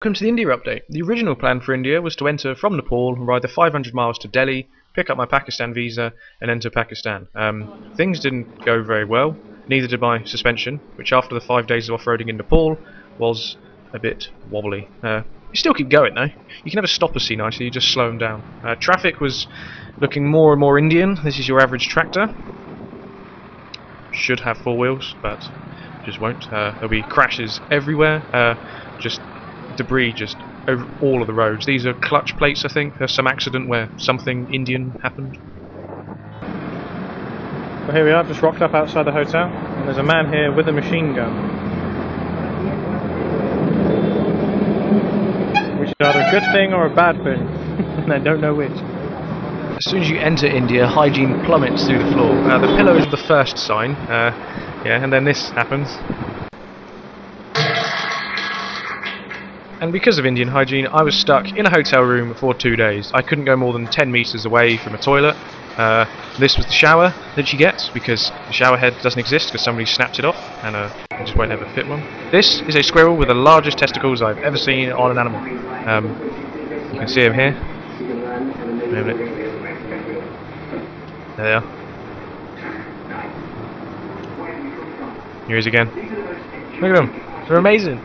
Welcome to the India update. The original plan for India was to enter from Nepal, ride the 500 miles to Delhi, pick up my Pakistan visa, and enter Pakistan. Things didn't go very well, neither did my suspension, which after the 5 days of off-roading in Nepal was a bit wobbly. You still keep going though. You can never stop a C90, you just slow them down. Traffic was looking more and more Indian. This is your average tractor. Should have four wheels, but just won't. There'll be crashes everywhere. Just debris just over all of the roads. These are clutch plates, I think. There's some accident where something Indian happened. Well, here we are, just rocked up outside the hotel, and there's a man here with a machine gun. Which is either a good thing or a bad thing. And I don't know which. As soon as you enter India, hygiene plummets through the floor. The pillows are the first sign, yeah, and then this happens. And because of Indian hygiene, I was stuck in a hotel room for 2 days. I couldn't go more than 10 metres away from a toilet. This was the shower that you get, because the shower head doesn't exist because somebody snapped it off, and I just won't ever fit one. This is a squirrel with the largest testicles I've ever seen on an animal. You can see him here. There they are. Here he is again. Look at them. They're amazing.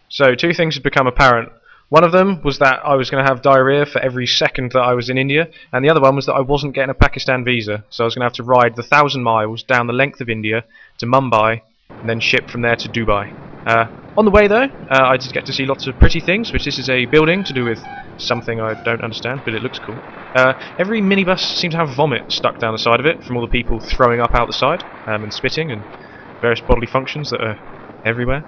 So, two things had become apparent. One of them was that I was going to have diarrhea for every second that I was in India, and the other one was that I wasn't getting a Pakistan visa, so I was going to have to ride the 1,000 miles down the length of India to Mumbai, and then ship from there to Dubai. On the way though, I did get to see lots of pretty things, which this is a building to do with something I don't understand, but it looks cool. Every minibus seemed to have vomit stuck down the side of it from all the people throwing up out the side, and spitting, and various bodily functions that are everywhere.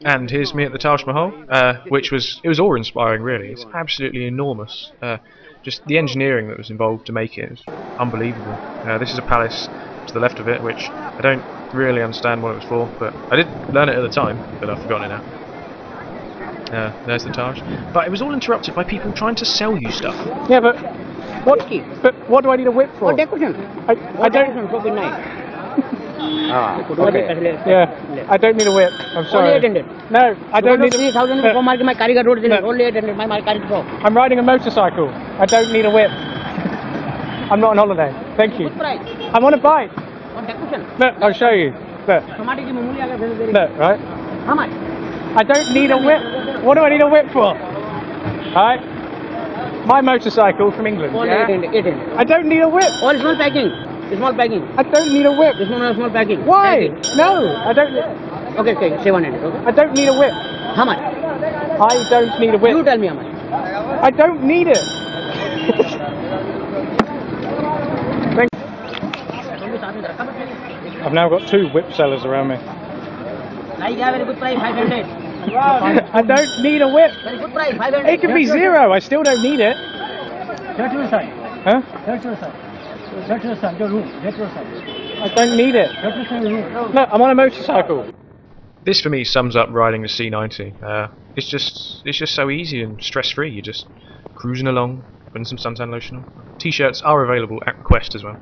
And here's me at the Taj Mahal, which was awe-inspiring really. It's absolutely enormous. Just the engineering that was involved to make it is unbelievable. This is a palace to the left of it, which I don't really understand what it was for, but I did learn it at the time, but I've forgotten it now. There's the Taj. But it was all interrupted by people trying to sell you stuff. Yeah, but what do I need a whip for? Oh, decoration. I don't. So good night. Okay. Yeah, I don't need a whip. I'm sorry. Only 800. No, I don't need a 3,000 for market my Karigar road. Only 800. My Karigar. I'm riding a motorcycle. I don't need a whip. I'm not on holiday. Thank you. What price? I'm on a bike. On decoration. Look, I'll show you. Look. Look, right? How much? I don't need a whip. What do I need a whip for? Alright? My motorcycle from England. Only Yeah? 800. I don't need a whip. All small packing. Small packing. I don't need a whip. This one small packing. Why? Packing. No, I don't. Okay, 700. Okay. I don't need a whip. How much? I don't need a whip. You tell me how much. I don't need it. Thank I've now got two whip sellers around me. I have very good price, 500. I don't need a whip. Very good price, 500. It can be zero. I still don't need it. Huh? I don't need it. Look, I'm on a motorcycle. This for me sums up riding the C90. It's just so easy and stress-free. You're just cruising along, putting some suntan lotion on. T-shirts are available at request as well.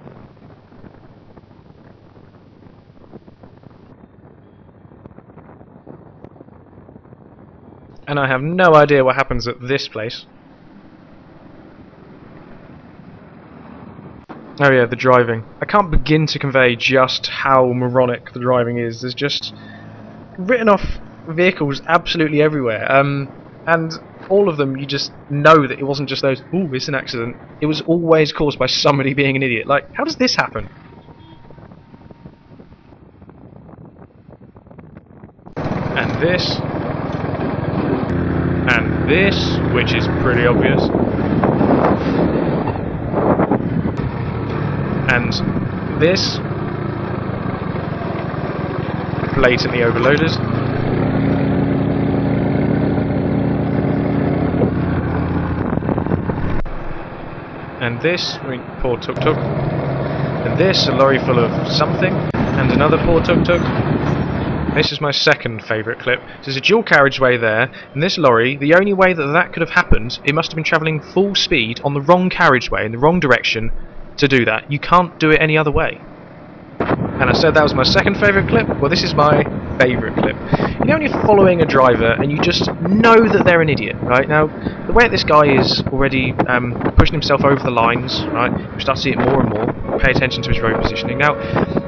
And I have no idea what happens at this place. Oh yeah, the driving. I can't begin to convey just how moronic the driving is. There's just written off vehicles absolutely everywhere. And all of them, you just know that it wasn't just those, ooh, it's an accident. It was always caused by somebody being an idiot. Like, how does this happen? And this. And this, which is pretty obvious. And this, blatantly overloaded. And this, I mean, poor tuk-tuk. And this, a lorry full of something. And another poor tuk-tuk. This is my second favourite clip. There's a dual carriageway there, and this lorry, the only way that that could have happened, it must have been travelling full speed on the wrong carriageway, in the wrong direction, to do that. You can't do it any other way. And I said that was my second favourite clip. Well, this is my favourite clip. You know when you're following a driver and you just know that they're an idiot, right? Now, the way that this guy is already pushing himself over the lines, right? You start to see it more and more. Pay attention to his road positioning. Now,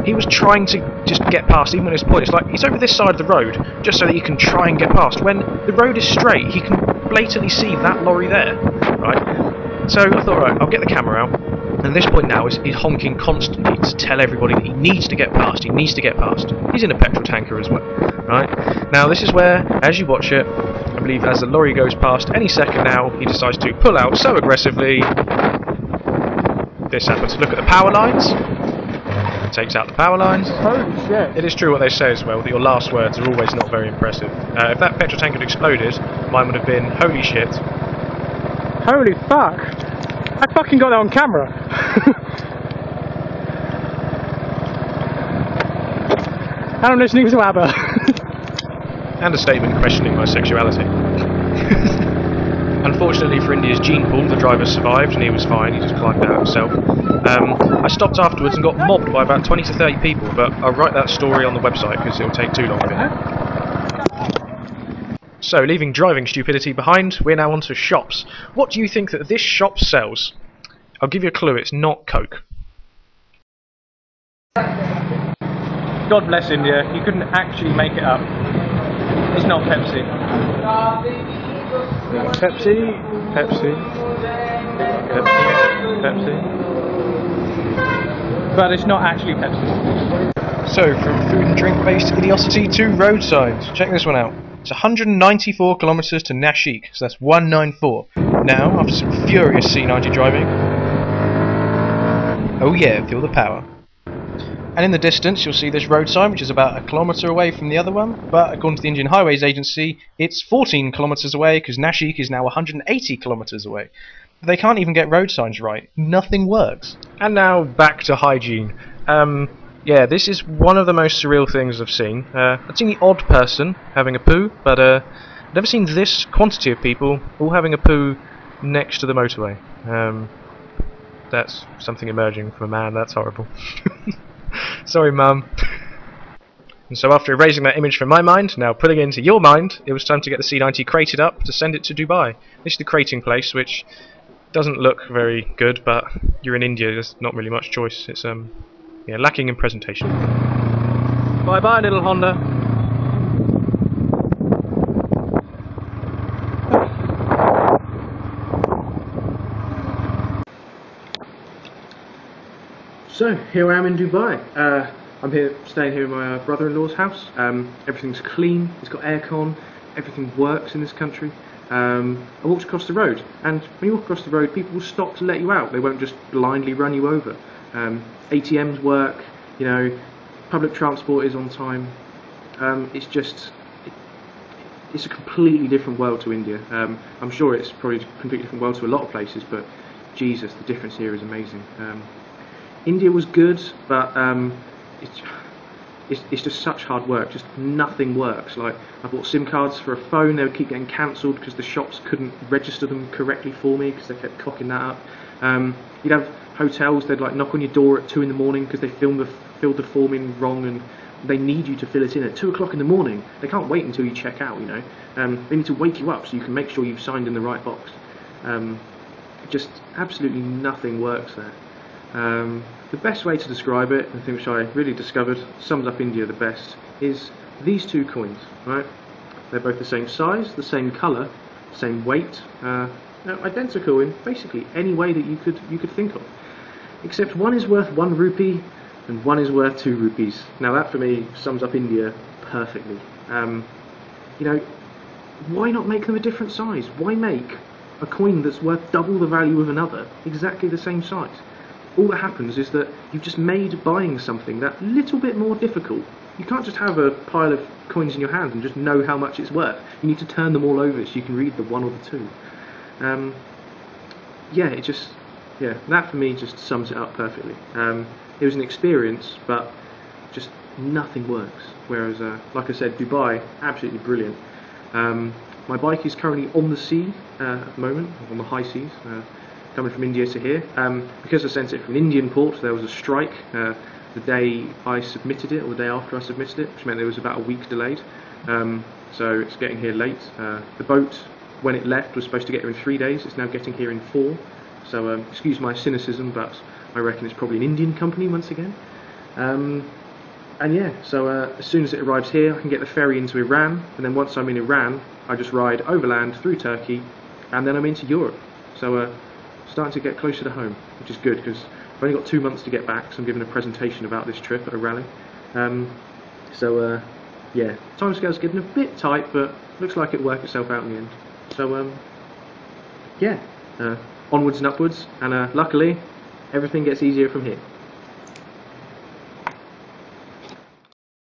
he was trying to just get past, even at this point. It's like he's over this side of the road just so that he can try and get past. When the road is straight, he can blatantly see that lorry there, right? So I thought, right, I'll get the camera out. And at this point now, he's honking constantly to tell everybody that he needs to get past, he needs to get past. He's in a petrol tanker as well, right? Now this is where, as you watch it, I believe as the lorry goes past, any second now, he decides to pull out so aggressively. This happens. Look at the power lines. Takes out the power lines. Holy shit. It is true what they say as well, that your last words are always not very impressive. If that petrol tank had exploded, mine would have been, holy shit. Holy fuck. I fucking got that on camera. And I'm listening to ABBA. And a statement questioning my sexuality. Unfortunately for India's gene pool, the driver survived and he was fine, he just climbed out himself. I stopped afterwards and got mobbed by about 20 to 30 people, but I'll write that story on the website because it'll take too long. So, leaving driving stupidity behind, we're now on to shops. What do you think that this shop sells? I'll give you a clue, it's not Coke. God bless India, you couldn't actually make it up. It's not Pepsi. Pepsi, Pepsi, Pepsi, Pepsi. But it's not actually Pepsi. So, from food and drink based idiocy to road signs, check this one out. It's 194 kilometres to Nashik, so that's 194. Now, after some furious C90 driving, oh yeah, feel the power. And in the distance you'll see this road sign, which is about a kilometre away from the other one, but according to the Indian Highways Agency, it's 14 kilometres away, because Nashik is now 180 kilometres away. They can't even get road signs right. Nothing works. And now, back to hygiene. Yeah, this is one of the most surreal things I've seen. I've seen the odd person having a poo, but I've never seen this quantity of people all having a poo next to the motorway. That's something emerging from a man, that's horrible. Sorry, Mum. And so after erasing that image from my mind, now putting it into your mind, it was time to get the C90 crated up to send it to Dubai. This is the crating place, which doesn't look very good, but you're in India, there's not really much choice. It's yeah, lacking in presentation. Bye bye, little Honda. So here I am in Dubai. I'm here staying here in my brother-in-law's house. Everything's clean, it's got aircon, everything works in this country. I walked across the road, and when you walk across the road, people will stop to let you out. They won't just blindly run you over. ATMs work, you know, public transport is on time. It's just, it's a completely different world to India. I'm sure it's probably a completely different world to a lot of places, but Jesus, the difference here is amazing. India was good, but it's just such hard work. Just nothing works. Like, I bought SIM cards for a phone, they would keep getting cancelled because the shops couldn't register them correctly for me because they kept cocking that up. You'd have hotels, they'd like knock on your door at 2 in the morning because they filled the form in wrong, and they need you to fill it in at 2 o'clock in the morning. They can't wait until you check out, you know. They need to wake you up so you can make sure you've signed in the right box. Just absolutely nothing works there. The best way to describe it, I think which I really discovered sums up India the best, is these two coins, right? They're both the same size, the same colour, same weight, identical in basically any way that you could think of. Except one is worth 1 rupee and one is worth 2 rupees. Now that for me sums up India perfectly. You know, why not make them a different size? Why make a coin that's worth double the value of another exactly the same size? All that happens is that you've just made buying something that little bit more difficult. You can't just have a pile of coins in your hand and just know how much it's worth. You need to turn them all over so you can read the 1 or the 2. Yeah, that for me just sums it up perfectly. It was an experience, but just nothing works. Whereas, like I said, Dubai, absolutely brilliant. My bike is currently on the sea at the moment, on the high seas. Coming from India to here. Because I sent it from an Indian port, there was a strike. the day I submitted it, or the day after I submitted it, which meant it was about a week delayed. So it's getting here late. The boat, when it left, was supposed to get here in 3 days. It's now getting here in 4. So excuse my cynicism, but I reckon it's probably an Indian company once again. And yeah, so as soon as it arrives here, I can get the ferry into Iran, and then once I'm in Iran, I just ride overland through Turkey, and then I'm into Europe. So starting to get closer to home, which is good, because I've only got 2 months to get back, so I'm giving a presentation about this trip at a rally. Yeah, timescale's getting a bit tight, but looks like it'll work itself out in the end. So yeah, onwards and upwards, and luckily everything gets easier from here.